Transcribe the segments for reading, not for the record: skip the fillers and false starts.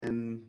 And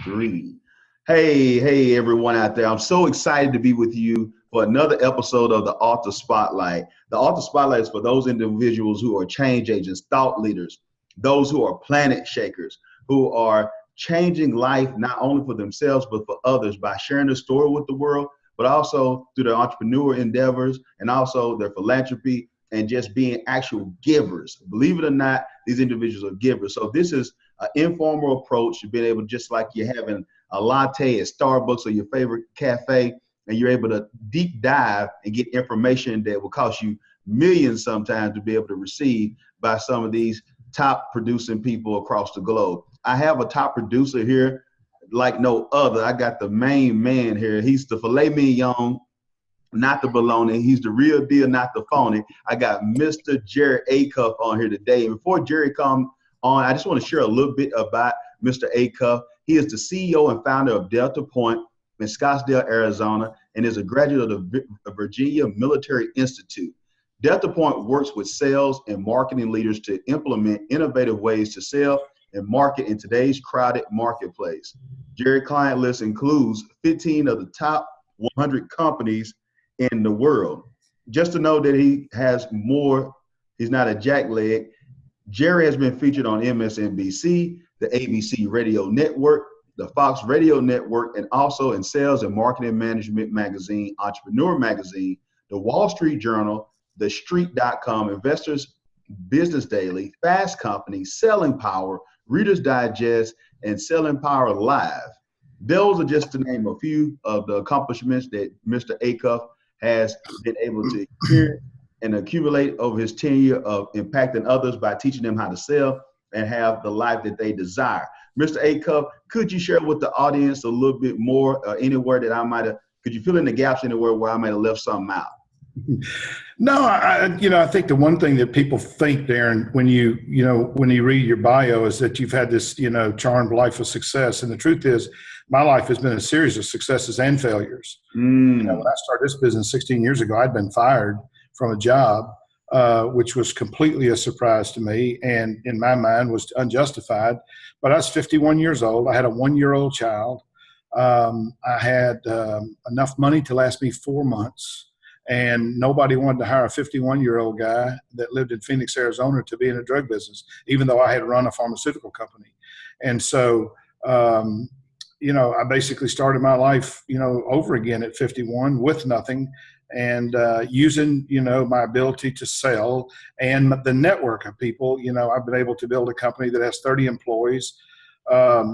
three. Hey, everyone out there. I'm so excited to be with you for another episode of the Author Spotlight. The Author Spotlight is for those individuals who are change agents, thought leaders, those who are planet shakers, who are changing life not only for themselves, but for others by sharing their story with the world, but also through their entrepreneur endeavors and also their philanthropy and just being actual givers. Believe it or not, these individuals are givers. So this is an informal approach to being able, just like you're having a latte at Starbucks or your favorite cafe, and you're able to deep dive and get information that will cost you millions sometimes to be able to receive by some of these top producing people across the globe. I have a top producer here like no other. I got the main man here. He's the filet mignon, not the bologna. He's the real deal, not the phony. I got Mr. Jerry Acuff on here today. And before Jerry comes on, I just want to share a little bit about Mr. Acuff. He is the CEO and founder of Delta Point in Scottsdale, Arizona, and is a graduate of the Virginia Military Institute. Delta Point works with sales and marketing leaders to implement innovative ways to sell and market in today's crowded marketplace. Jerry's client list includes 15 of the top 100 companies in the world. Just to know that he has more, he's not a jackleg. Jerry has been featured on MSNBC, the ABC Radio Network, the Fox Radio Network, and also in Sales and Marketing Management Magazine, Entrepreneur Magazine, the Wall Street Journal, the Street.com, Investors Business Daily, Fast Company, Selling Power, Reader's Digest, and Selling Power Live. Those are just to name a few of the accomplishments that Mr. Acuff has been able to experience and accumulate over his tenure of impacting others by teaching them how to sell and have the life that they desire. Mr. Acuff, could you share with the audience a little bit more, anywhere that I might have, could you fill in the gaps anywhere where I might have left something out? No, I think the one thing that people think, Darren, when you read your bio is that you've had this, charmed life of success. And the truth is, my life has been a series of successes and failures. When I started this business 16 years ago, I'd been fired from a job, which was completely a surprise to me, and in my mind was unjustified. But I was 51 years old. I had a 1-year-old child. I had enough money to last me 4 months. And nobody wanted to hire a 51-year-old guy that lived in Phoenix, Arizona to be in a drug business, even though I had run a pharmaceutical company. And so, I basically started my life, over again at 51 with nothing and using, my ability to sell and the network of people. I've been able to build a company that has 30 employees,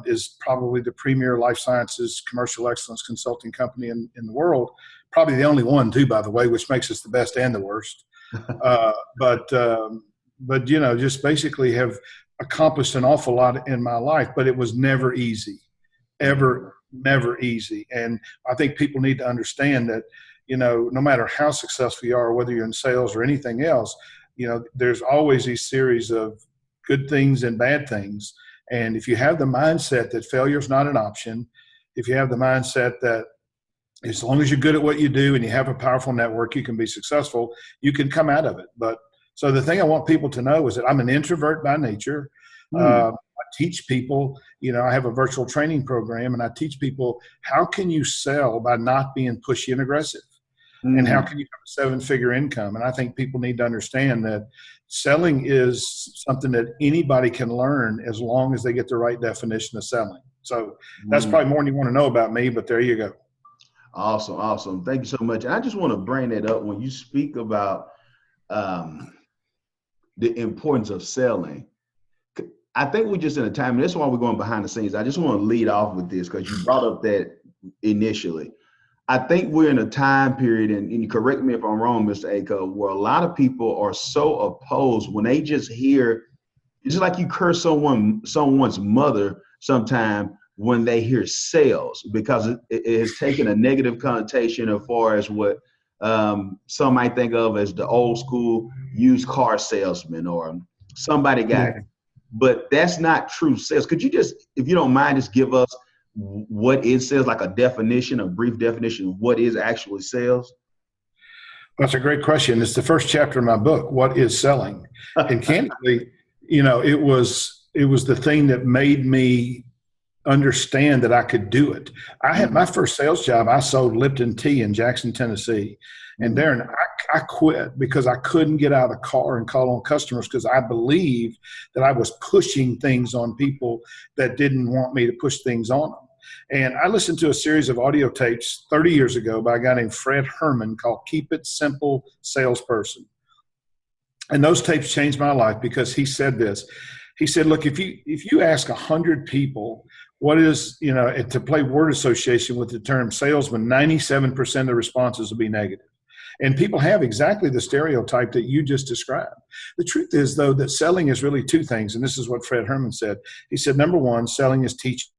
is probably the premier life sciences commercial excellence consulting company in the world. Probably the only one too, by the way, which makes us the best and the worst. But just basically have accomplished an awful lot in my life, but it was never easy, never easy. And I think people need to understand that, no matter how successful you are, whether you're in sales or anything else, there's always these series of good things and bad things. And if you have the mindset that failure is not an option, if you have the mindset that as long as you're good at what you do and you have a powerful network, you can be successful, you can come out of it. But so the thing I want people to know is that I'm an introvert by nature. I teach people, I have a virtual training program, and I teach people how can you sell by not being pushy and aggressive? And how can you have a 7-figure income? And I think people need to understand that selling is something that anybody can learn as long as they get the right definition of selling. So that's probably more than you want to know about me, but there you go. Awesome. Thank you so much. And I just want to bring that up when you speak about the importance of selling. I think we're just in a time, and that's why we're going behind the scenes. I just want to lead off with this because you brought up that initially. I think we're in a time period, and you correct me if I'm wrong, Mr. Acuff, where a lot of people are so opposed when they just hear, it's just like you curse someone's mother sometime when they hear sales, because it has taken a negative connotation as far as what some might think of as the old school used car salesman or somebody got it. But that's not true sales. Could you just, if you don't mind, just give us what is sales, like a definition, a brief definition of what is actually sales? That's a great question. It's the first chapter of my book, What is Selling? And candidly, it was the thing that made me understand that I could do it. I had my first sales job. I sold Lipton tea in Jackson, Tennessee. And Darren, I quit because I couldn't get out of the car and call on customers because I believed that I was pushing things on people that didn't want me to push things on them. And I listened to a series of audio tapes 30 years ago by a guy named Fred Herman called Keep It Simple Salesperson. And those tapes changed my life because he said this. He said, look, if you ask 100 people what is, to play word association with the term salesman, 97% of the responses will be negative. And people have exactly the stereotype that you just described. The truth is, though, that selling is really two things. And this is what Fred Herman said. He said, number one, selling is teaching.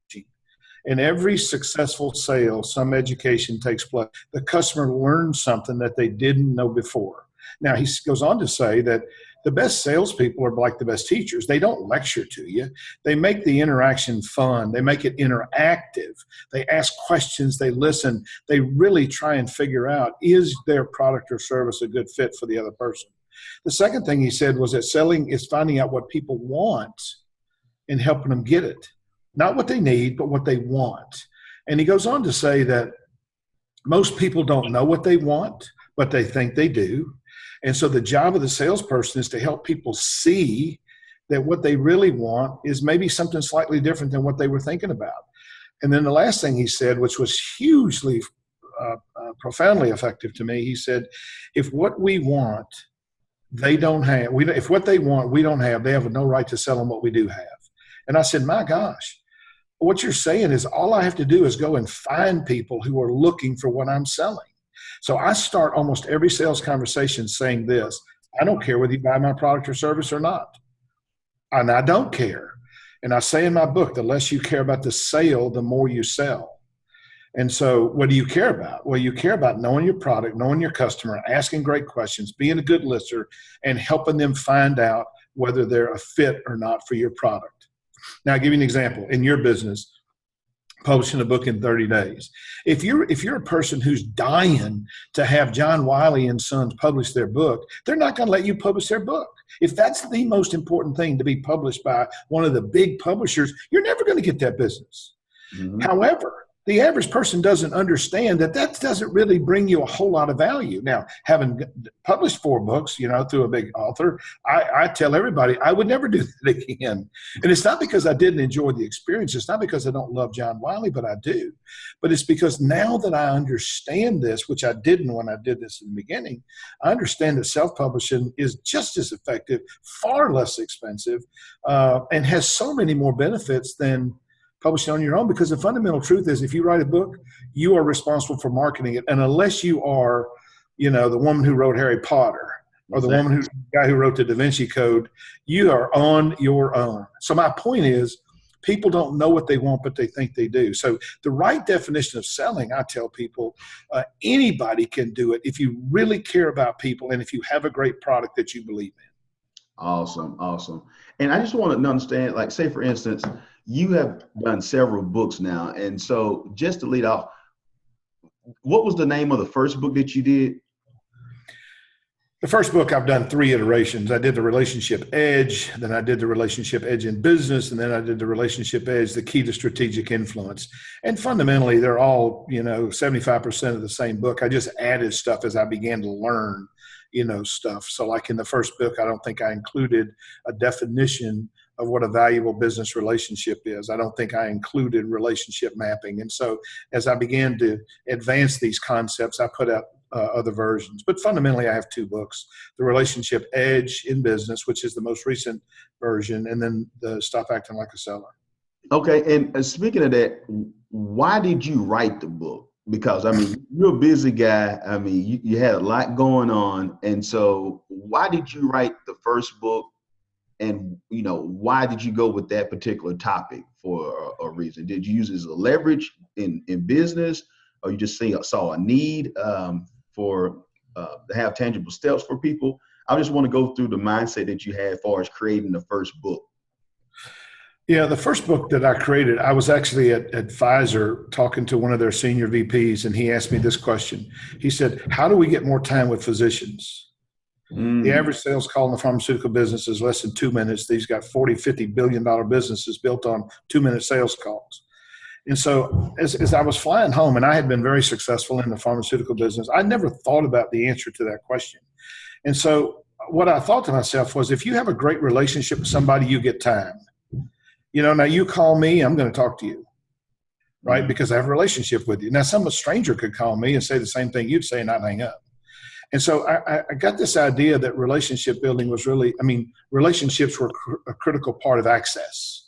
In every successful sale, some education takes place. The customer learns something that they didn't know before. Now, he goes on to say that the best salespeople are like the best teachers. They don't lecture to you. They make the interaction fun. They make it interactive. They ask questions. They listen. They really try and figure out, is their product or service a good fit for the other person? The second thing he said was that selling is finding out what people want and helping them get it. Not what they need, but what they want. And he goes on to say that most people don't know what they want, but they think they do. And so the job of the salesperson is to help people see that what they really want is maybe something slightly different than what they were thinking about. And then the last thing he said, which was hugely, profoundly effective to me, he said, if what we want, they don't have, if what they want, we don't have, they have no right to sell them what we do have. And I said, my gosh, what you're saying is all I have to do is go and find people who are looking for what I'm selling. So I start almost every sales conversation saying this: I don't care whether you buy my product or service or not. And I don't care. And I say in my book, the less you care about the sale, the more you sell. And so what do you care about? Well, you care about knowing your product, knowing your customer, asking great questions, being a good listener, and helping them find out whether they're a fit or not for your product. Now, I'll give you an example. In your business, publishing a book in 30 days. If you're a person who's dying to have John Wiley and Sons publish their book, they're not going to let you publish their book. If that's the most important thing, to be published by one of the big publishers, you're never going to get that business. Mm-hmm. However, the average person doesn't understand that doesn't really bring you a whole lot of value. Now, having published 4 books, through a big author, I tell everybody I would never do that again. And it's not because I didn't enjoy the experience. It's not because I don't love John Wiley, but I do. But it's because now that I understand this, which I didn't when I did this in the beginning, I understand that self-publishing is just as effective, far less expensive, and has so many more benefits than publishing on your own, because the fundamental truth is if you write a book, you are responsible for marketing it. And unless you are, the woman who wrote Harry Potter or the guy who wrote the Da Vinci Code, you are on your own. So my point is, people don't know what they want, but they think they do. So the right definition of selling, I tell people, anybody can do it if you really care about people and if you have a great product that you believe in. Awesome. And I just want to understand, like, say, for instance, you have done several books now. And so just to lead off, what was the name of the first book that you did? The first book, I've done 3 iterations. I did the Relationship Edge, then I did the Relationship Edge in Business, and then I did the Relationship Edge, the Key to Strategic Influence. And fundamentally, they're all, 75% of the same book. I just added stuff as I began to learn, stuff. So like in the first book, I don't think I included a definition of what a valuable business relationship is. I don't think I included relationship mapping. And so as I began to advance these concepts, I put out other versions. But fundamentally, I have 2 books: the Relationship Edge in Business, which is the most recent version, and then the Stop Acting Like a Seller. Okay. And speaking of that, why did you write the book? Because, you're a busy guy. You had a lot going on. And so why did you write the first book? And, why did you go with that particular topic for a reason? Did you use it as a leverage in business, or you just saw a need to have tangible steps for people? I just want to go through the mindset that you had as far as creating the first book. Yeah, the first book that I created, I was actually at Pfizer talking to one of their senior VPs, and he asked me this question. He said, how do we get more time with physicians? The average sales call in the pharmaceutical business is less than 2 minutes. These got $40, $50 billion businesses built on 2-minute sales calls. And so as I was flying home, and I had been very successful in the pharmaceutical business, I never thought about the answer to that question. And so what I thought to myself was, if you have a great relationship with somebody, you get time. Now you call me, I'm going to talk to you, right? Because I have a relationship with you. Now, some stranger could call me and say the same thing you'd say and I'd hang up. And so I got this idea that relationship building was really, relationships were a critical part of access.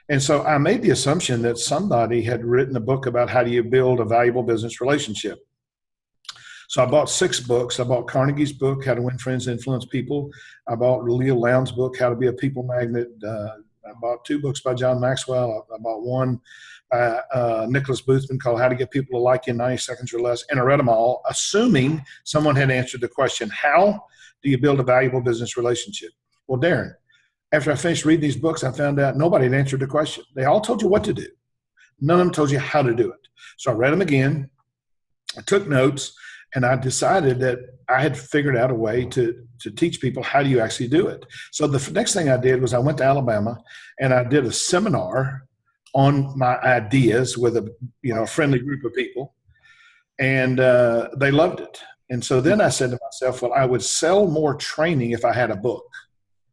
And so I made the assumption that somebody had written a book about how do you build a valuable business relationship. So I bought 6 books. I bought Carnegie's book, How to Win Friends and Influence People. I bought Leo Lowndes' book, How to Be a People Magnet. I bought 2 books by John Maxwell. I bought one Nicholas Boothman called How to Get People to Like You in 90 Seconds or Less. And I read them all, assuming someone had answered the question, how do you build a valuable business relationship? Well, Darren, after I finished reading these books, I found out nobody had answered the question. They all told you what to do. None of them told you how to do it. So I read them again. I took notes. And I decided that I had figured out a way to teach people how do you actually do it. So the next thing I did was I went to Alabama and I did a seminar on my ideas with a friendly group of people, and they loved it. And so then I said to myself, well, I would sell more training if I had a book.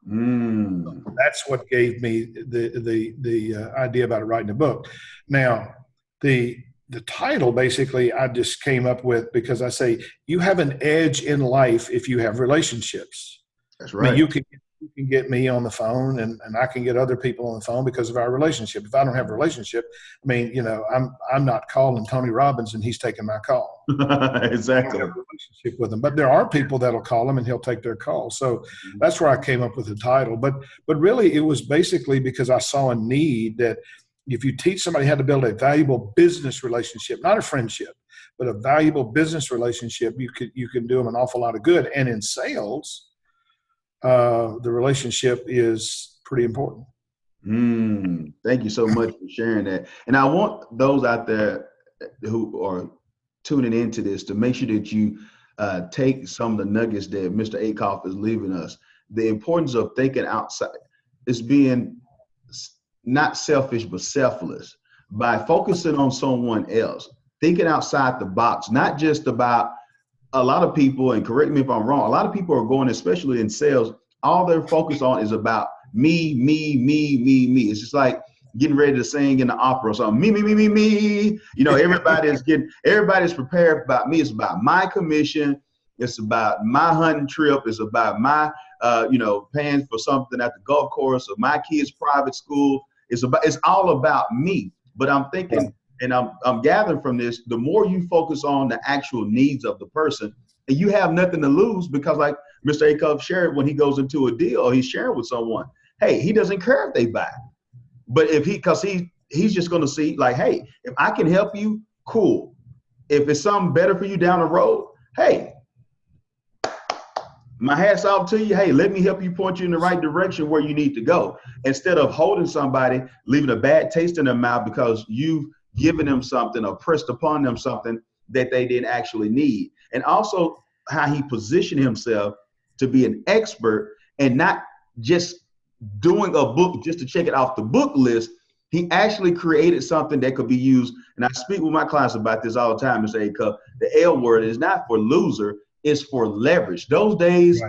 That's what gave me the idea about writing a book. Now, the title, basically, I just came up with because I say you have an edge in life if you have relationships. That's right. You can get me on the phone and I can get other people on the phone because of our relationship. If I don't have a relationship, I'm not calling Tony Robbins and he's taking my call. Exactly. I don't have a relationship with him. But there are people that'll call him and he'll take their call. So that's where I came up with the title. But really, it was basically because I saw a need that if you teach somebody how to build a valuable business relationship, not a friendship, but a valuable business relationship, you can do them an awful lot of good. And in sales, the relationship is pretty important. Thank you so much for sharing that. And I want those out there who are tuning into this to make sure that you take some of the nuggets that Mr. Acuff is leaving us. The importance of thinking outside is being not selfish, but selfless by focusing on someone else, thinking outside the box, not just about a lot of people, and correct me if I'm wrong, a lot of people are going, especially in sales, all they're focused on is about me. It's just like getting ready to sing in the opera or something. Me. Everybody's prepared about me. It's about my commission. It's about my hunting trip. It's about my, paying for something at the golf course or my kids' private school. It's all about me. But I'm thinking, and I'm gathering from this, the more you focus on the actual needs of the person, and you have nothing to lose, because like Mr. Acuff shared, when he goes into a deal or he's sharing with someone, hey, he doesn't care if they buy. But because he's just going to see like, hey, if I can help you, cool. If it's something better for you down the road, hey, my hat's off to you. Hey, let me help you point you in the right direction where you need to go. Instead of holding somebody, leaving a bad taste in their mouth because you've given them something or pressed upon them something that they didn't actually need. And also how he positioned himself to be an expert and not just doing a book just to check it off the book list. He actually created something that could be used. And I speak with my clients about this all the time, Mr. Acuff. The L word is not for loser. Is for leverage. Those days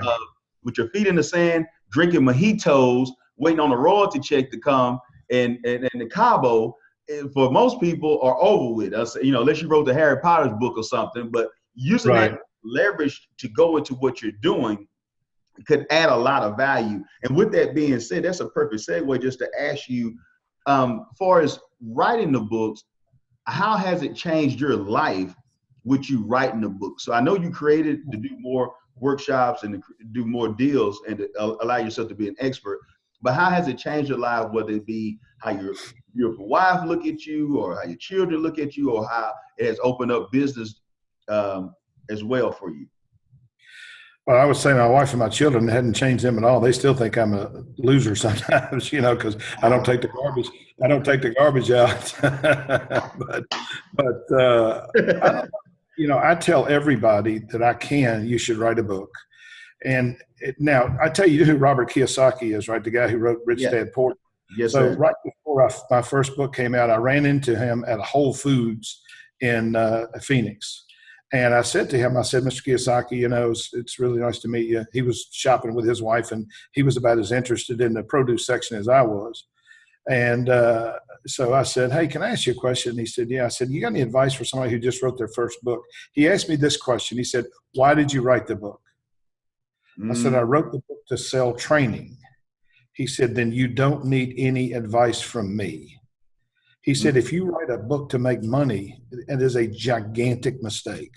with your feet in the sand, drinking mojitos, waiting on a royalty check to come, and the Cabo, for most people, are over with. Unless you wrote the Harry Potter's book or something, but using that leverage to go into what you're doing could add a lot of value. And with that being said, that's a perfect segue just to ask you, far as writing the books, how has it changed your life with you writing the book? So I know you created to do more workshops and to do more deals and to allow yourself to be an expert, but how has it changed your life, whether it be how your wife look at you or how your children look at you or how it has opened up business as well for you? Well, I would say my wife and my children hadn't changed them at all. They still think I'm a loser sometimes, because I don't take the garbage. I don't take the garbage out. but I tell everybody that I can, you should write a book. And now I tell you who Robert Kiyosaki is, right? The guy who wrote Rich Dad Poor. Yes, So sir. right before my first book came out, I ran into him at a Whole Foods in Phoenix. And I said to him, I said, Mr. Kiyosaki, it's really nice to meet you. He was shopping with his wife, and he was about as interested in the produce section as I was. And so I said, hey, can I ask you a question? And he said, yeah. I said, you got any advice for somebody who just wrote their first book? He asked me this question. He said, why did you write the book? I said, I wrote the book to sell training. He said, then you don't need any advice from me. He said, if you write a book to make money, it is a gigantic mistake.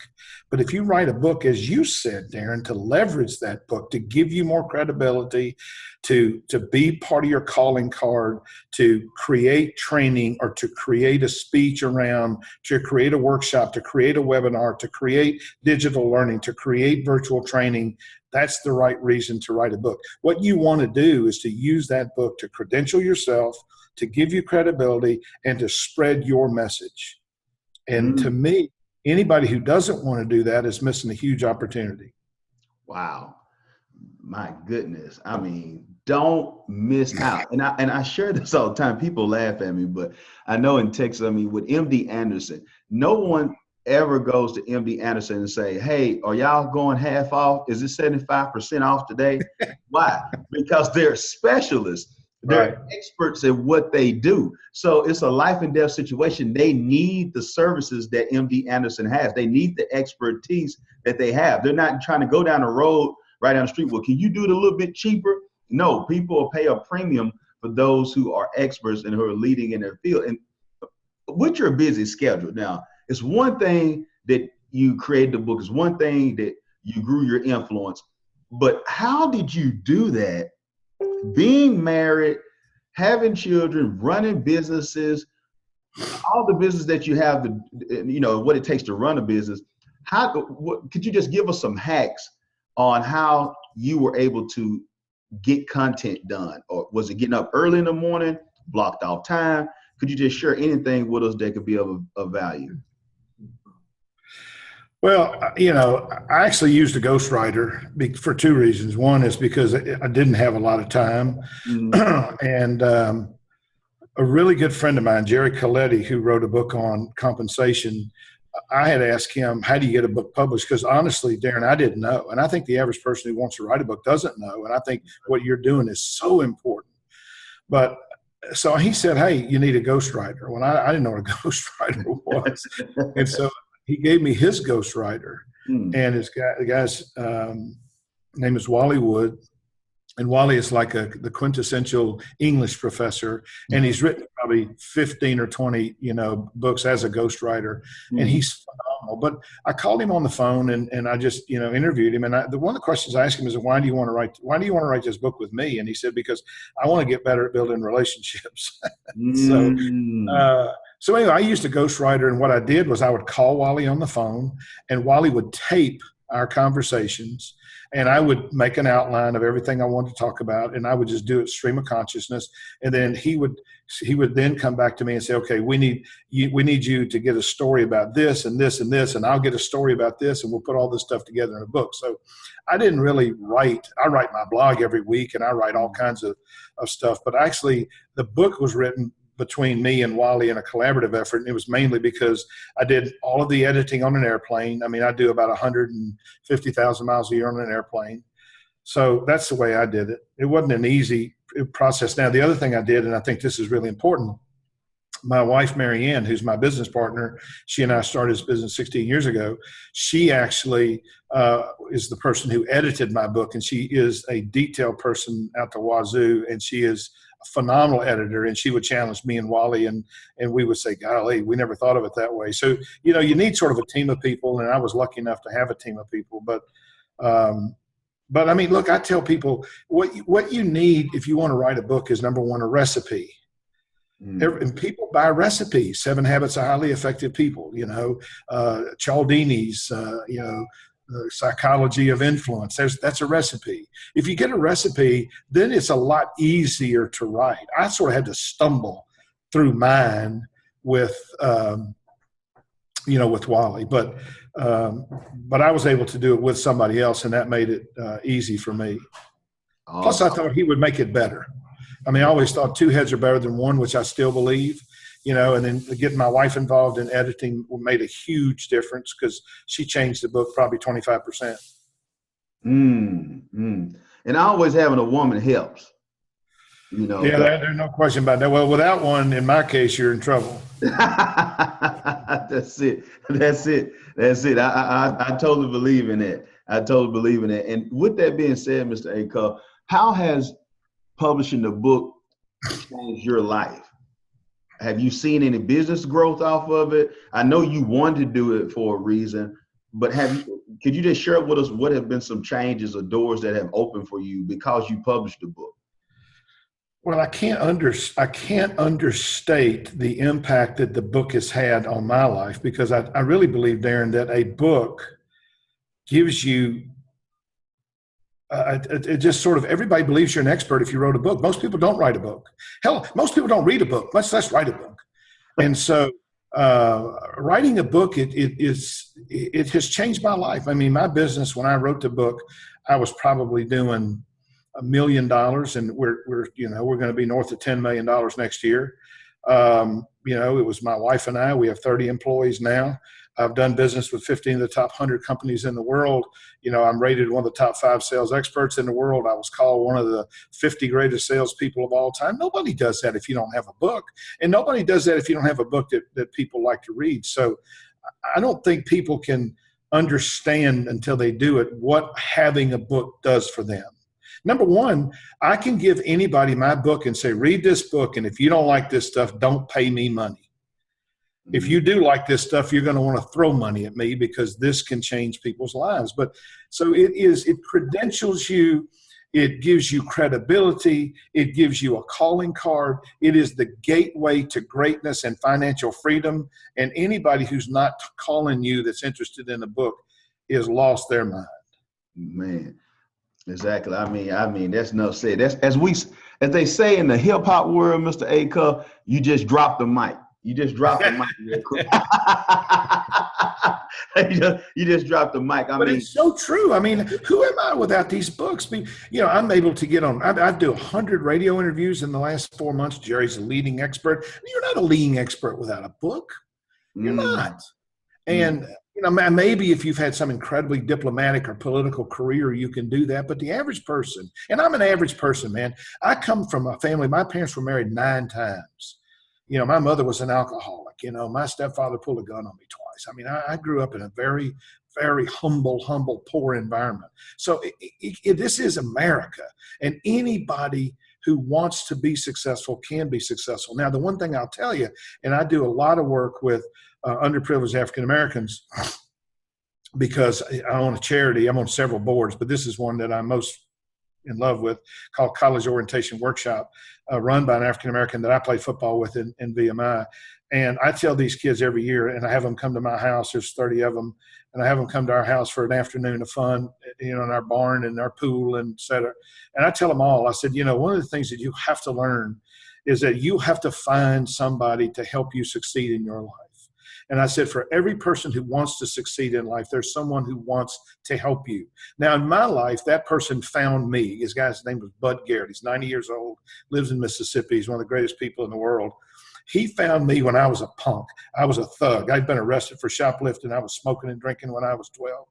But if you write a book, as you said, Darren, to leverage that book, to give you more credibility, to be part of your calling card, to create training or to create a speech around, to create a workshop, to create a webinar, to create digital learning, to create virtual training, that's the right reason to write a book. What you want to do is to use that book to credential yourself, to give you credibility, and to spread your message. And to me, anybody who doesn't want to do that is missing a huge opportunity. Wow. My goodness. I mean, don't miss out. And I share this all the time. People laugh at me, but I know in Texas, I mean, with MD Anderson, no one ever goes to MD Anderson and say, hey, are y'all going half off? Is it 75% off today? Why? Because they're specialists. They're experts at what they do. So it's a life and death situation. They need the services that MD Anderson has. They need the expertise that they have. They're not trying to go down the road, right down the street. Well, can you do it a little bit cheaper? No, people will pay a premium for those who are experts and who are leading in their field. And with your busy schedule now, it's one thing that you created the book. It's one thing that you grew your influence. But how did you do that? Being married, having children, running businesses, all the business that you have, what it takes to run a business. Could you just give us some hacks on how you were able to get content done? Or was it getting up early in the morning, blocked off time? Could you just share anything with us that could be of value? Well, I actually used a ghostwriter for two reasons. One is because I didn't have a lot of time. And a really good friend of mine, Jerry Coletti, who wrote a book on compensation, I had asked him, how do you get a book published? Because honestly, Darren, I didn't know. And I think the average person who wants to write a book doesn't know. And I think what you're doing is so important. But so he said, hey, you need a ghostwriter. Well, I didn't know what a ghostwriter was. And so he gave me his ghostwriter, and the guy's name is Wally Wood, and Wally is like the quintessential English professor, and he's written probably 15 or 20 books as a ghostwriter, and he's phenomenal. But I called him on the phone, and I just interviewed him, and one of the questions I asked him is, why do you want to write this book with me? And he said, because I want to get better at building relationships. So anyway, I used a ghostwriter, and what I did was I would call Wally on the phone, and Wally would tape our conversations, and I would make an outline of everything I wanted to talk about, and I would just do it stream of consciousness, and then he would then come back to me and say, okay, we need you to get a story about this and this and this, and I'll get a story about this, and we'll put all this stuff together in a book. So I didn't really write. I write my blog every week, and I write all kinds of stuff, but actually the book was written between me and Wally in a collaborative effort. And it was mainly because I did all of the editing on an airplane. I mean, I do about 150,000 miles a year on an airplane. So that's the way I did it. It wasn't an easy process. Now, the other thing I did, and I think this is really important, my wife, Mary Ann, who's my business partner, she and I started this business 16 years ago. She actually is the person who edited my book, and she is a detailed person out the wazoo, and she is a phenomenal editor, and she would challenge me and Wally, and we would say, golly, we never thought of it that way. So, you need sort of a team of people, and I was lucky enough to have a team of people. But I mean, look, I tell people what you need if you want to write a book is, number one, a recipe. And people buy recipes, 7 Habits of Highly Effective People, Cialdini's, Psychology of Influence. That's a recipe. If you get a recipe, then it's a lot easier to write. I sort of had to stumble through mine with Wally, but I was able to do it with somebody else, and that made it easy for me. Awesome. Plus, I thought he would make it better. I mean, I always thought two heads are better than one, which I still believe, you know, and then getting my wife involved in editing made a huge difference because she changed the book probably 25%. And always having a woman helps, you know. Yeah, there's no question about that. Well, without one, in my case, you're in trouble. That's it. I totally believe in it. And with that being said, Mr. Acuff, how has publishing the book changed your life? Have you seen any business growth off of it? I know you wanted to do it for a reason, but could you just share with us what have been some changes or doors that have opened for you because you published the book? Well, I can't understate the impact that the book has had on my life, because I really believe, Darren, that a book gives you it just sort of, everybody believes you're an expert if you wrote a book. Most people don't write a book. Hell, most people don't read a book, much less write a book. And so writing a book, it has changed my life. I mean, my business, when I wrote the book, I was probably doing $1 million, and we're going to be north of $10 million next year. You know, it was my wife and I. We have 30 employees now. I've done business with 15 of the top 100 companies in the world. You know, I'm rated one of the top 5 sales experts in the world. I was called one of the 50 greatest salespeople of all time. Nobody does that if you don't have a book, and nobody does that if you don't have a book that people like to read. So I don't think people can understand until they do it what having a book does for them. Number one, I can give anybody my book and say, read this book, and if you don't like this stuff, don't pay me money. If you do like this stuff, you're going to want to throw money at me, because this can change people's lives. But so it credentials you, it gives you credibility, it gives you a calling card. It is the gateway to greatness and financial freedom. And anybody who's not calling you that's interested in a book is lost their mind. Man, exactly. I mean, that's enough said. That's as they say in the hip hop world, Mr. Acuff, you just dropped the mic. You just dropped the mic real quick. you just dropped the mic. But it's so true. I mean, who am I without these books? I mean, you know, I'm able to get on. I do 100 radio interviews in the last 4 months. Jerry's a leading expert. You're not a leading expert without a book. You're not. And you know, maybe if you've had some incredibly diplomatic or political career, you can do that. But the average person, and I'm an average person, man. I come from a family. My parents were married 9 times. You know, my mother was an alcoholic. You know, my stepfather pulled a gun on me twice. I mean, I grew up in a very, very humble, poor environment. So this is America, and anybody who wants to be successful can be successful. Now, the one thing I'll tell you, and I do a lot of work with underprivileged African Americans, because I own a charity. I'm on several boards, but this is one that I'm most in love with, called College Orientation Workshop, run by an African-American that I play football with in VMI. And I tell these kids every year, and I have them come to my house, there's 30 of them, and I have them come to our house for an afternoon of fun, you know, in our barn and our pool and et cetera. And I tell them all, I said, you know, one of the things that you have to learn is that you have to find somebody to help you succeed in your life. And I said, for every person who wants to succeed in life, there's someone who wants to help you. Now, in my life, that person found me. His guy's name was Bud Garrett. He's 90 years old, lives in Mississippi. He's one of the greatest people in the world. He found me when I was a punk. I was a thug. I'd been arrested for shoplifting. I was smoking and drinking when I was 12.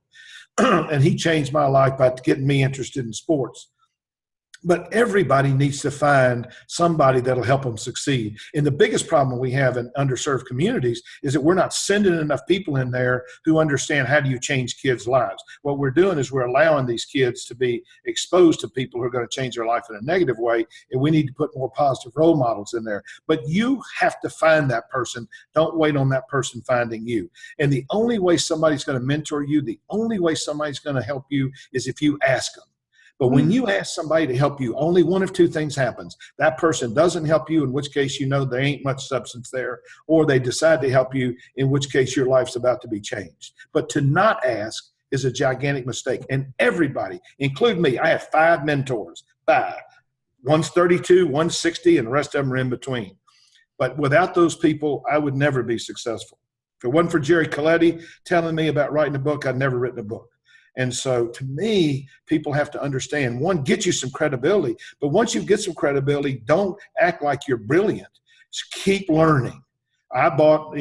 And he changed my life by getting me interested in sports. But everybody needs to find somebody that'll help them succeed. And the biggest problem we have in underserved communities is that we're not sending enough people in there who understand how do you change kids' lives. What we're doing is we're allowing these kids to be exposed to people who are going to change their life in a negative way, and we need to put more positive role models in there. But you have to find that person. Don't wait on that person finding you. And the only way somebody's going to mentor you, the only way somebody's going to help you is if you ask them. But when you ask somebody to help you, only one of 2 things happens. That person doesn't help you, in which case you know there ain't much substance there, or they decide to help you, in which case your life's about to be changed. But to not ask is a gigantic mistake. And everybody, including me, I have 5 mentors. 5. One's 32, one's 60, and the rest of them are in between. But without those people, I would never be successful. If it wasn't for Jerry Coletti telling me about writing a book, I'd never written a book. And so to me, people have to understand, one, get you some credibility. But once you get some credibility, don't act like you're brilliant. Just keep learning. I bought,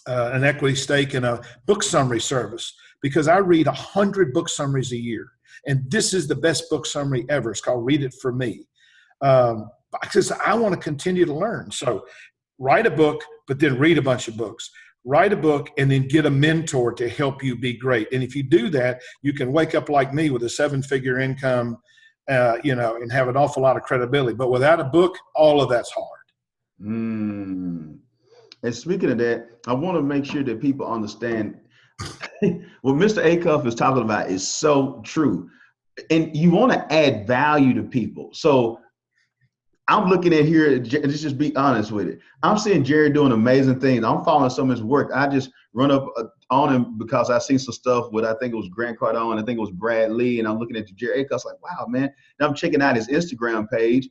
an equity stake in a book summary service because I read 100 book summaries a year. And this is the best book summary ever. It's called Read It For Me. Because I want to continue to learn. So write a book, but then read a bunch of books. Write a book and then get a mentor to help you be great. And if you do that, you can wake up like me with a 7-figure income, and have an awful lot of credibility. But without a book, all of that's hard. And speaking of that, I want to make sure that people understand what Mr. Acuff is talking about is so true. And you want to add value to people. So I'm looking at here, let's just be honest with it. I'm seeing Jerry doing amazing things. I'm following some of his work. I just run up on him because I seen some stuff with, I think it was Grant Cardone, I think it was Brad Lee, and I'm looking at Jerry Acuff like, wow, man. And I'm checking out his Instagram page.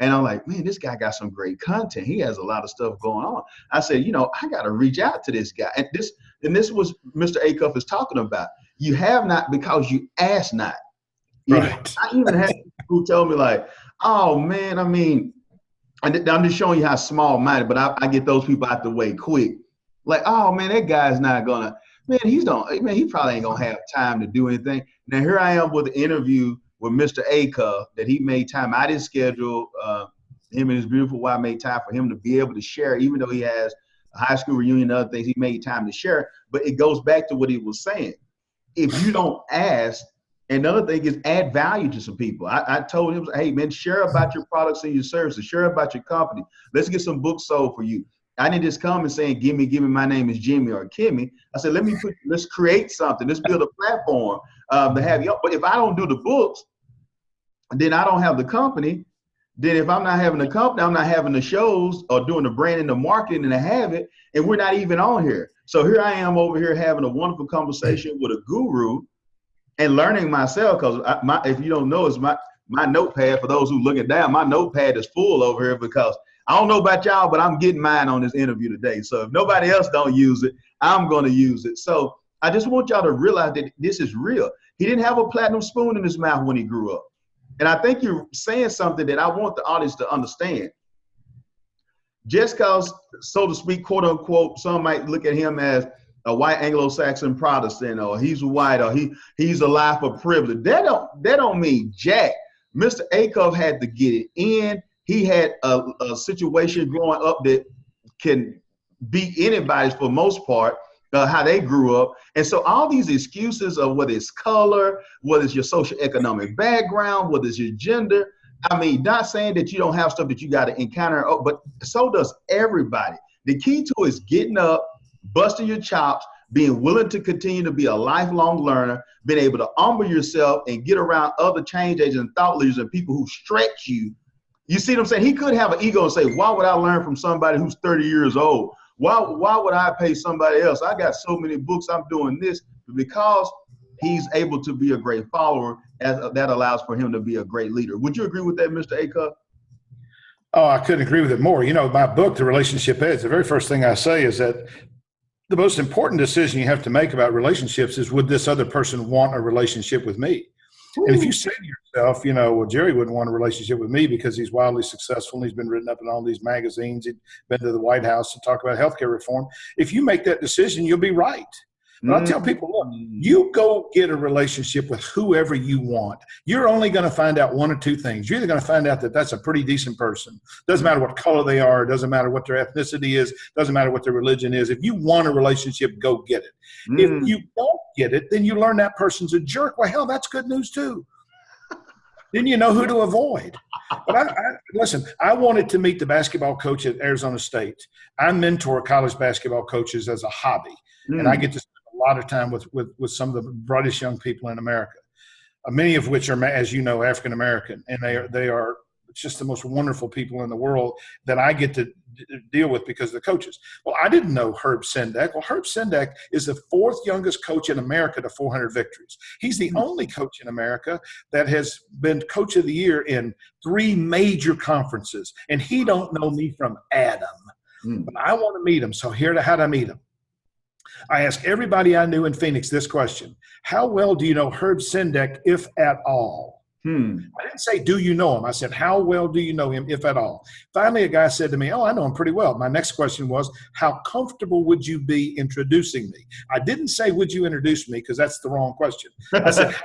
And I'm like, man, this guy got some great content. He has a lot of stuff going on. I said, I got to reach out to this guy. And this was Mr. Acuff is talking about. You have not because you ask not. Right. I even had people who tell me like, oh man, I'm just showing you how small-minded, but I get those people out the way quick. Like, oh man, that guy's not gonna, he probably ain't gonna have time to do anything. Now here I am with an interview with Mr. Acuff that he made time. I didn't schedule him and his beautiful wife made time for him to be able to share, even though he has a high school reunion and other things, he made time to share. But it goes back to what he was saying. If you don't ask, another thing is add value to some people. I told him, hey man, share about your products and your services, share about your company. Let's get some books sold for you. I didn't just come and saying, give me, my name is Jimmy or Kimmy. I said, let's create something. Let's build a platform to have you. But if I don't do the books, then I don't have the company. Then if I'm not having the company, I'm not having the shows or doing the branding, the marketing, and the have it, and we're not even on here. So here I am over here having a wonderful conversation with a guru and learning myself, because if you don't know, it's my notepad. For those who looking down, my notepad is full over here because I don't know about y'all, but I'm getting mine on this interview today. So if nobody else don't use it, I'm going to use it. So I just want y'all to realize that this is real. He didn't have a platinum spoon in his mouth when he grew up. And I think you're saying something that I want the audience to understand. Just because, so to speak, quote unquote, some might look at him as a white Anglo-Saxon Protestant, or he's white, or he's a life of privilege. That don't mean jack. Mr. Acuff had to get it in. He had a situation growing up that can beat anybody's for most part, how they grew up. And so all these excuses of whether it's color, whether it's your socioeconomic background, whether it's your gender, not saying that you don't have stuff that you got to encounter, but so does everybody. The key to it is getting up, busting your chops, being willing to continue to be a lifelong learner, being able to humble yourself and get around other change agents and thought leaders and people who stretch you. You see what I'm saying? He could have an ego and say, why would I learn from somebody who's 30 years old? Why would I pay somebody else? I got so many books, I'm doing this. Because he's able to be a great follower, that allows for him to be a great leader. Would you agree with that, Mr. Acuff? Oh, I couldn't agree with it more. My book, The Relationship Edge, the very first thing I say is that the most important decision you have to make about relationships is, would this other person want a relationship with me? Ooh. And if you say to yourself, well, Jerry wouldn't want a relationship with me because he's wildly successful and he's been written up in all these magazines, he'd been to the White House to talk about healthcare reform. If you make that decision, you'll be right. But I tell people, look, you go get a relationship with whoever you want. You're only going to find out one or two things. You're either going to find out that that's a pretty decent person. Doesn't matter what color they are. Doesn't matter what their ethnicity is. Doesn't matter what their religion is. If you want a relationship, go get it. If you don't get it, then you learn that person's a jerk. Well, hell, that's good news too. Then you know who to avoid. But listen, I wanted to meet the basketball coach at Arizona State. I mentor college basketball coaches as a hobby, and I get to a lot of time with some of the brightest young people in America, many of which are, as you know, African American, and they are just the most wonderful people in the world that I get to deal with because of the coaches. Well, I didn't know Herb Sendek. Well, Herb Sendek is the fourth youngest coach in America to 400 victories. He's the only coach in America that has been coach of the year in 3 major conferences, and he don't know me from Adam. But I want to meet him. So how did I meet him? I asked everybody I knew in Phoenix this question: how well do you know Herb Sendek, if at all? I didn't say, do you know him? I said, how well do you know him, if at all? Finally, a guy said to me, oh, I know him pretty well. My next question was, how comfortable would you be introducing me? I didn't say, would you introduce me? Because that's the wrong question. I said, how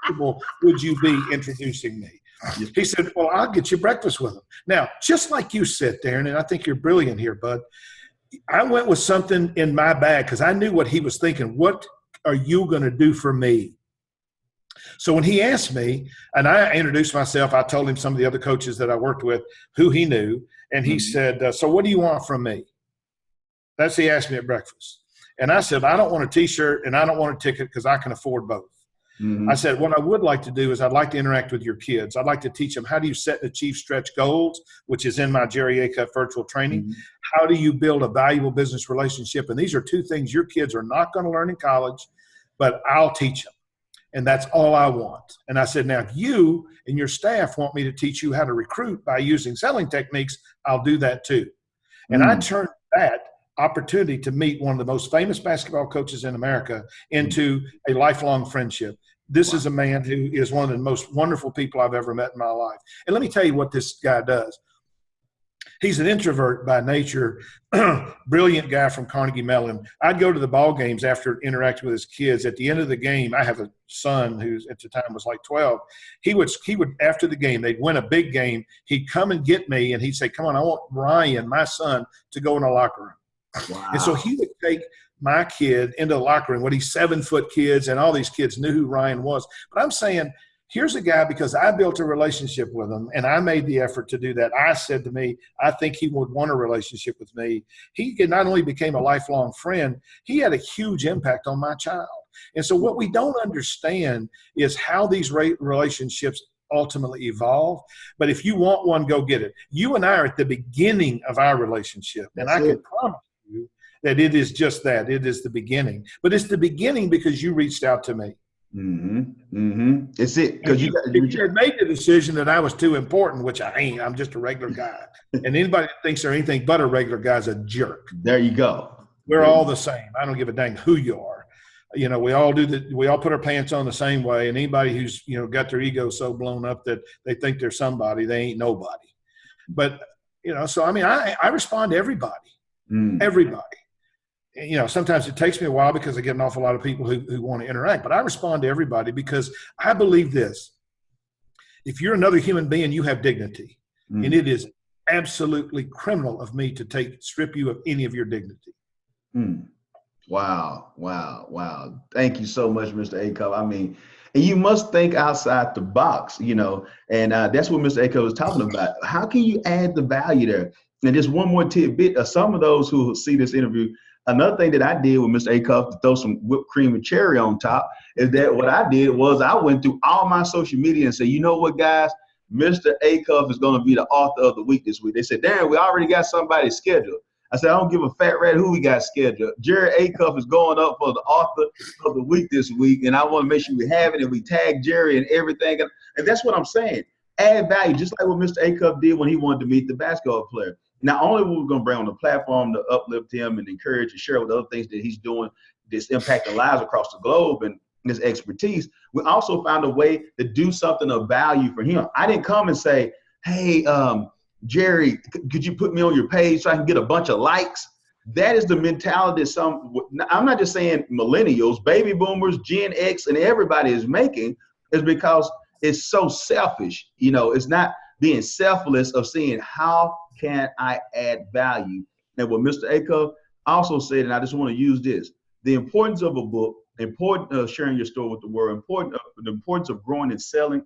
comfortable would you be introducing me? He said, well, I'll get you breakfast with him. Now, just like you said, Darren, and I think you're brilliant here, bud, I went with something in my bag because I knew what he was thinking. What are you going to do for me? So when he asked me, and I introduced myself, I told him some of the other coaches that I worked with, who he knew, and he said, so what do you want from me? That's what he asked me at breakfast. And I said, I don't want a T-shirt and I don't want a ticket because I can afford both. I said, what I would like to do is I'd like to interact with your kids. I'd like to teach them, how do you set and achieve stretch goals, which is in my Jerry Acuff virtual training. How do you build a valuable business relationship? And these are two things your kids are not going to learn in college, but I'll teach them. And that's all I want. And I said, now, if you and your staff want me to teach you how to recruit by using selling techniques, I'll do that too. And I turned that opportunity to meet one of the most famous basketball coaches in America into a lifelong friendship. This is a man who is one of the most wonderful people I've ever met in my life. And let me tell you what this guy does. He's an introvert by nature, brilliant guy from Carnegie Mellon. I'd go to the ball games after interacting with his kids. At the end of the game, I have a son who at the time was like 12. He would after the game, they'd win a big game. He'd come and get me, and he'd say, come on, I want Ryan, my son, to go in the locker room. Wow. And so he would take my kid into the locker room. These 7-foot kids, and all these kids knew who Ryan was. But I'm saying, here's a guy, because I built a relationship with him and I made the effort to do that. I said to me, I think he would want a relationship with me. He not only became a lifelong friend, he had a huge impact on my child. And so what we don't understand is how these relationships ultimately evolve. But if you want one, go get it. You and I are at the beginning of our relationship. And I can promise you that it is just that. It is the beginning. But it's the beginning because you reached out to me. It's it, because you had made the decision that I was too important, which I ain't. I'm just a regular guy, and anybody that thinks they're anything but a regular guy is a jerk. There you go. We're all the same. I don't give a dang who you are. You know, we all put our pants on the same way, and anybody who's got their ego so blown up that they think they're somebody, they ain't nobody. But so I mean, I respond to everybody. Everybody. Sometimes it takes me a while because I get an awful lot of people who want to interact, but I respond to everybody because I believe this. If you're another human being, you have dignity, and it is absolutely criminal of me to strip you of any of your dignity. Wow. Thank you so much, Mr. Acuff. I mean, and you must think outside the box, and that's what Mr. Acuff was talking about. How can you add the value there? And just one more tidbit, some of those who see this interview, another thing that I did with Mr. Acuff to throw some whipped cream and cherry on top is that what I did was I went through all my social media and said, you know what, guys, Mr. Acuff is going to be the author of the week this week. They said, Darren, we already got somebody scheduled. I said, I don't give a fat rat who we got scheduled. Jerry Acuff is going up for the author of the week this week, and I want to make sure we have it, and we tag Jerry and everything. And that's what I'm saying. Add value, just like what Mr. Acuff did when he wanted to meet the basketball player. Not only were we going to bring on the platform to uplift him and encourage and share with other things that he's doing that's impacting lives across the globe and his expertise, we also found a way to do something of value for him. I didn't come and say, hey, Jerry, could you put me on your page so I can get a bunch of likes? That is the mentality I'm not just saying millennials, baby boomers, Gen X, and everybody is making, is because it's so selfish. It's not being selfless of seeing how can I add value. And what Mr. Acuff also said, and I just want to use this, the importance of a book, important of sharing your story with the world, the importance of growing and selling,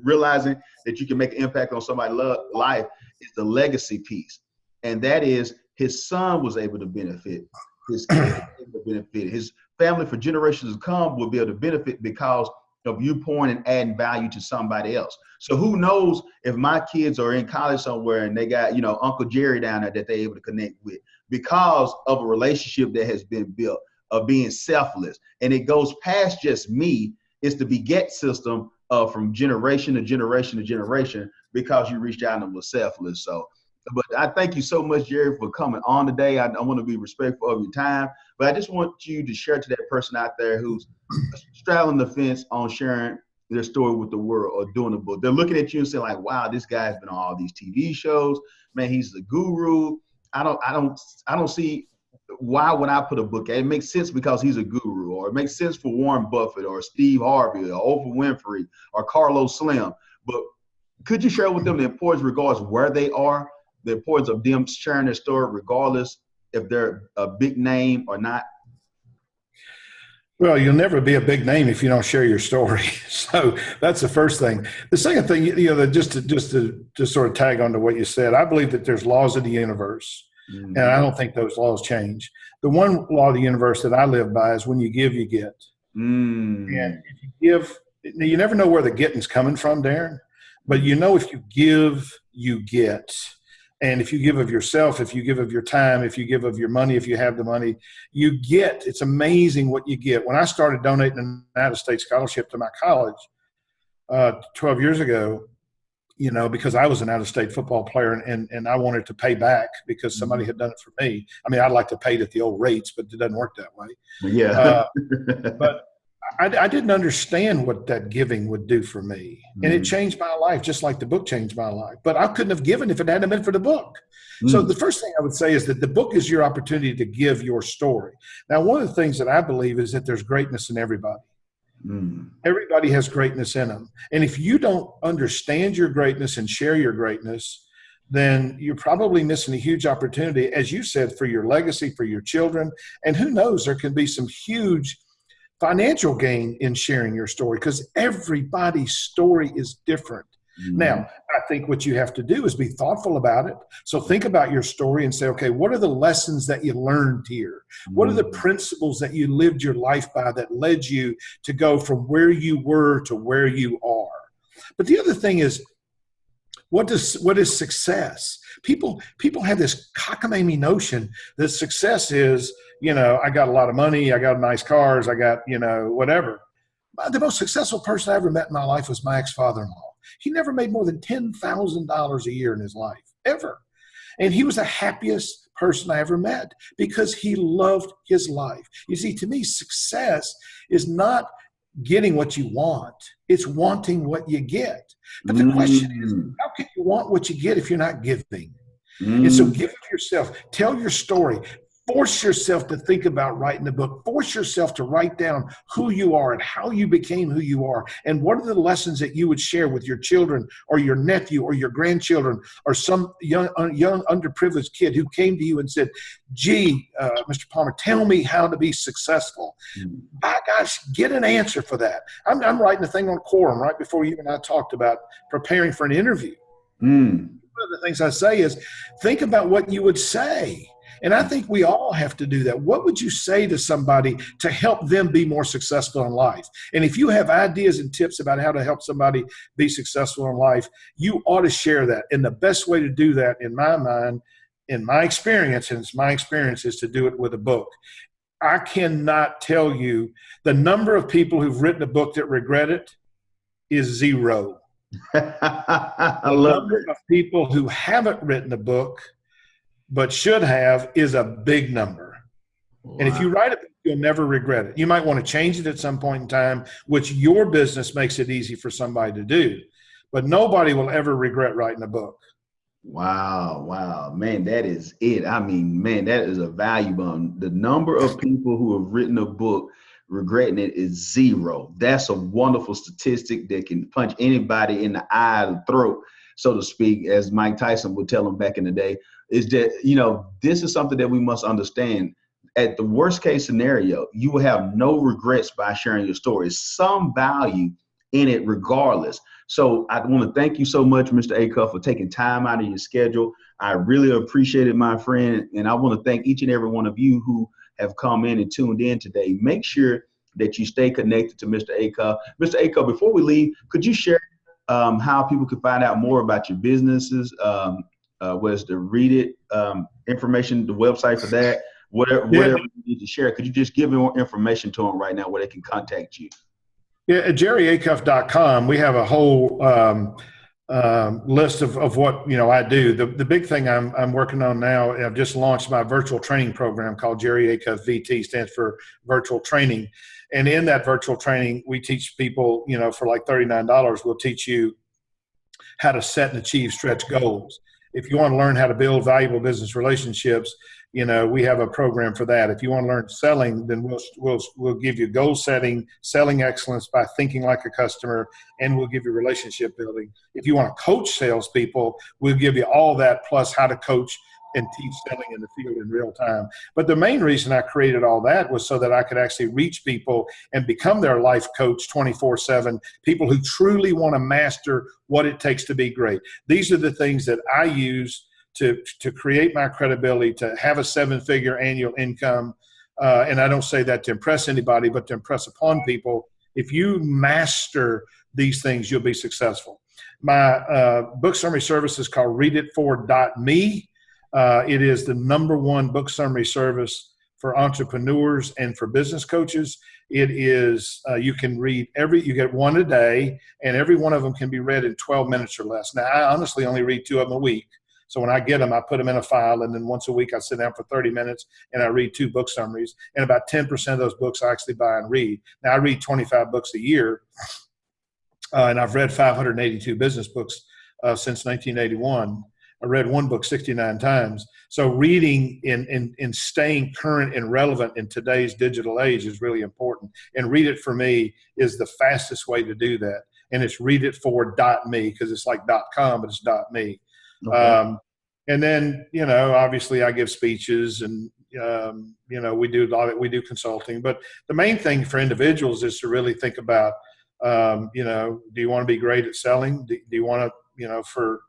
realizing that you can make an impact on somebody's life is the legacy piece. And that is his son was able to benefit, his kids were able to benefit, his family for generations to come will be able to benefit because of you pouring and adding value to somebody else. So who knows if my kids are in college somewhere and they got, Uncle Jerry down there that they're able to connect with because of a relationship that has been built of being selfless. And it goes past just me. It's the beget system from generation to generation to generation because you reached out and was selfless. So But I thank you so much, Jerry, for coming on today. I want to be respectful of your time, but I just want you to share to that person out there who's straddling the fence on sharing their story with the world or doing a book. They're looking at you and saying like, wow, this guy's been on all these TV shows. Man, he's the guru. I don't see why would I put a book out? It makes sense because he's a guru, or it makes sense for Warren Buffett or Steve Harvey or Oprah Winfrey or Carlos Slim. But could you share with them the importance regardless where they are, the importance of them sharing their story regardless if they're a big name or not? Well, you'll never be a big name if you don't share your story. So that's the first thing. The second thing, just to sort of tag on to what you said, I believe that there's laws of the universe, and I don't think those laws change. The one law of the universe that I live by is when you give, you get. And if you give, you never know where the getting's coming from, Darren, but if you give, you get. And if you give of yourself, if you give of your time, if you give of your money, if you have the money, you get. It's amazing what you get. When I started donating an out-of-state scholarship to my college 12 years ago, because I was an out-of-state football player and I wanted to pay back because somebody had done it for me. I mean, I'd like to pay it at the old rates, but it doesn't work that way. Yeah. But I didn't understand what that giving would do for me. And it changed my life, just like the book changed my life. But I couldn't have given if it hadn't been for the book. So the first thing I would say is that the book is your opportunity to give your story. Now, one of the things that I believe is that there's greatness in everybody. Everybody has greatness in them. And if you don't understand your greatness and share your greatness, then you're probably missing a huge opportunity, as you said, for your legacy, for your children. And who knows, there can be some huge financial gain in sharing your story because everybody's story is different. Now, I think what you have to do is be thoughtful about it. So think about your story and say, okay, what are the lessons that you learned here? What are the principles that you lived your life by that led you to go from where you were to where you are? But the other thing is, what is success? People have this cockamamie notion that success is, I got a lot of money, I got nice cars, I got, whatever. The most successful person I ever met in my life was my ex-father-in-law. He never made more than $10,000 a year in his life, ever. And he was the happiest person I ever met because he loved his life. You see, to me, success is not getting what you want. It's wanting what you get. But the question is, how can you want what you get if you're not giving? And so give it to yourself. Tell your story. Force yourself to think about writing a book. Force yourself to write down who you are and how you became who you are. And what are the lessons that you would share with your children or your nephew or your grandchildren or some young underprivileged kid who came to you and said, gee, Mr. Palmer, tell me how to be successful. By gosh, get an answer for that. I'm writing a thing on Quorum right before you and I talked about preparing for an interview. One of the things I say is think about what you would say. And I think we all have to do that. What would you say to somebody to help them be more successful in life? And if you have ideas and tips about how to help somebody be successful in life, you ought to share that. And the best way to do that, in my mind, in my experience, and it's my experience, is to do it with a book. I cannot tell you the number of people who've written a book that regret it is zero. The number of people who haven't written a book but should have is a big number. Wow. And if you write it, you'll never regret it. You might want to change it at some point in time, which your business makes it easy for somebody to do. But nobody will ever regret writing a book. Wow. Man, that is it. I mean, man, that is a value bomb. The number of people who have written a book regretting it is zero. That's a wonderful statistic that can punch anybody in the eye or the throat, so to speak, as Mike Tyson would tell them back in the day. Is that, this is something that we must understand. At the worst case scenario, you will have no regrets by sharing your story. Some value in it regardless. So I want to thank you so much, Mr. Acuff, for taking time out of your schedule. I really appreciate it, my friend. And I want to thank each and every one of you who have come in and tuned in today. Make sure that you stay connected to Mr. Acuff. Mr. Acuff, before we leave, could you share how people can find out more about your businesses? Was the read it information, the website for that, whatever you need to share. Could you just give more information to them right now where they can contact you? Yeah, at jerryacuff.com, we have a whole list of what I do. The big thing I'm working on now, I've just launched my virtual training program called Jerry Acuff VT, stands for virtual training. And in that virtual training, we teach people, for like $39, we'll teach you how to set and achieve stretch goals. If you want to learn how to build valuable business relationships, we have a program for that. If you want to learn selling, then we'll give you goal setting, selling excellence by thinking like a customer, and we'll give you relationship building. If you want to coach salespeople, we'll give you all that plus how to coach and teach selling in the field in real time. But the main reason I created all that was so that I could actually reach people and become their life coach 24/7, people who truly want to master what it takes to be great. These are the things that I use to create my credibility, to have a 7-figure annual income. And I don't say that to impress anybody, but to impress upon people. If you master these things, you'll be successful. My book summary service is called readitfor.me. It is the #1 book summary service for entrepreneurs and for business coaches. It is, you can read you get one a day, and every one of them can be read in 12 minutes or less. Now, I honestly only read 2 of them a week. So when I get them, I put them in a file, and then once a week I sit down for 30 minutes and I read 2 book summaries. And about 10% of those books I actually buy and read. Now, I read 25 books a year, and I've read 582 business books since 1981. I read one book 69 times. So reading and staying current and relevant in today's digital age is really important. And Read It For Me is the fastest way to do that. And it's readitfor.me, because it's like .com, but it's .me. Okay. And then, obviously I give speeches, and, we do consulting. But the main thing for individuals is to really think about, do you want to be great at selling? Do you want to, for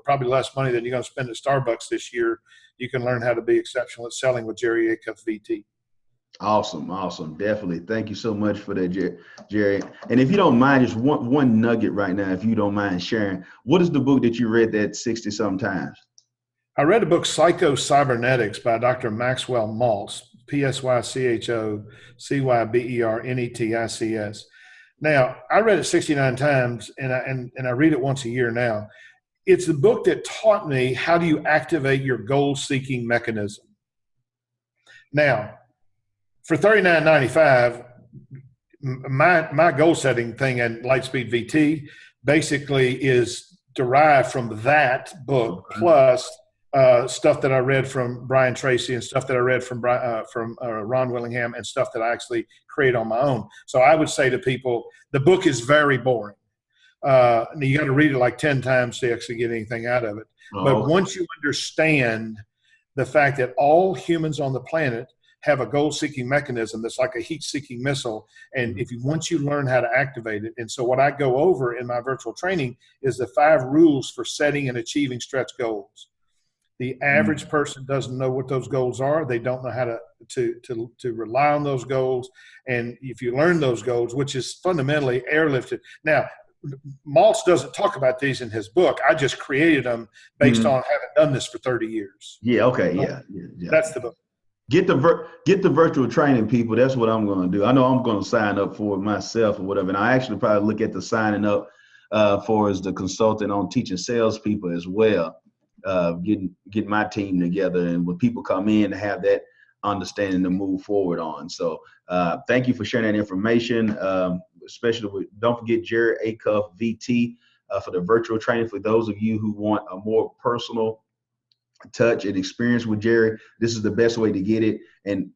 probably less money than you're going to spend at Starbucks this year, you can learn how to be exceptional at selling with Jerry Acuff VT. Awesome. Definitely. Thank you so much for that, Jerry. And if you don't mind, just one nugget right now, if you don't mind sharing, what is the book that you read that 60 sometimes? I read the book Psycho-Cybernetics by Dr. Maxwell Maltz, Psychocyberneticss. Now, I read it 69 times, and I read it once a year now. It's the book that taught me how do you activate your goal-seeking mechanism. Now, for $39.95, my goal-setting thing at Lightspeed VT basically is derived from that book, plus stuff that I read from Brian Tracy and stuff that I read from Ron Willingham and stuff that I actually create on my own. So I would say to people, the book is very boring. You got to read it like 10 times to actually get anything out of it. But once you understand the fact that all humans on the planet have a goal-seeking mechanism that's like a heat-seeking missile, and once you learn how to activate it. And so what I go over in my virtual training is the 5 rules for setting and achieving stretch goals. The average person doesn't know what those goals are. They don't know how to rely on those goals. And if you learn those goals, which is fundamentally airlifted. Now, Maltz doesn't talk about these in his book. I just created them based on having done this for 30 years. Yeah. Okay. Yeah. That's the book. Get the virtual training, people. That's what I'm going to do. I know I'm going to sign up for it myself or whatever. And I actually probably look at the signing up for as the consultant on teaching salespeople as well. Getting my team together, and when people come in to have that understanding to move forward on. So thank you for sharing that information, especially don't forget Jerry Acuff VT for the virtual training. For those of you who want a more personal touch and experience with Jerry, this is the best way to get it and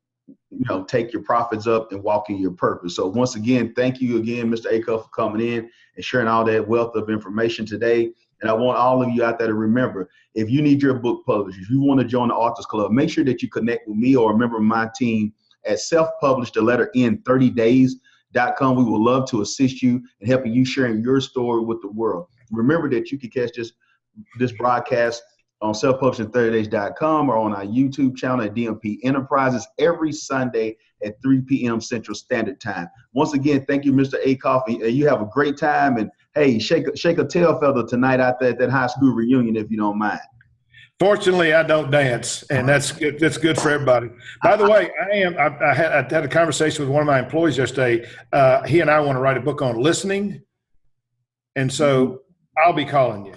take your profits up and walk in your purpose. So once again, thank you again, Mr. Acuff, for coming in and sharing all that wealth of information today. And I want all of you out there to remember, if you need your book published, if you want to join the Authors Club, make sure that you connect with me or a member of my team at selfpublish30days.com. We would love to assist you in helping you sharing your story with the world. Remember that you can catch this broadcast on selfpublishing30days.com or on our YouTube channel at DMP Enterprises every Sunday at 3 p.m. Central Standard Time. Once again, thank you, Mr. Acuff. You have a great time, and hey, shake a tail feather tonight out there at that high school reunion if you don't mind. Fortunately, I don't dance, and that's good. That's good for everybody. By the way, I had a conversation with one of my employees yesterday. He and I want to write a book on listening, and so I'll be calling you.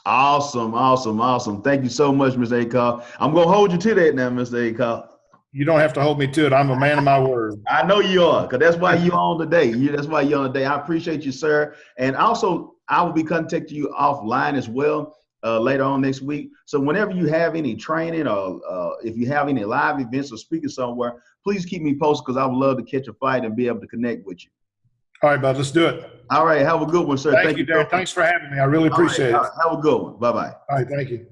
Awesome, awesome, awesome. Thank you so much, Mr. Acuff. I'm going to hold you to that now, Mr. Acuff. You don't have to hold me to it. I'm a man of my word. I know you are, because that's why you're on today. That's why you're on today. I appreciate you, sir. And also, I will be contacting you offline as well later on next week. So whenever you have any training or if you have any live events or speaking somewhere, please keep me posted, because I would love to catch a fight and be able to connect with you. All right, bud. Let's do it. All right. Have a good one, sir. Thank you, Darren. Thanks for having me. I really appreciate it. Have a good one. Bye-bye. All right. Thank you.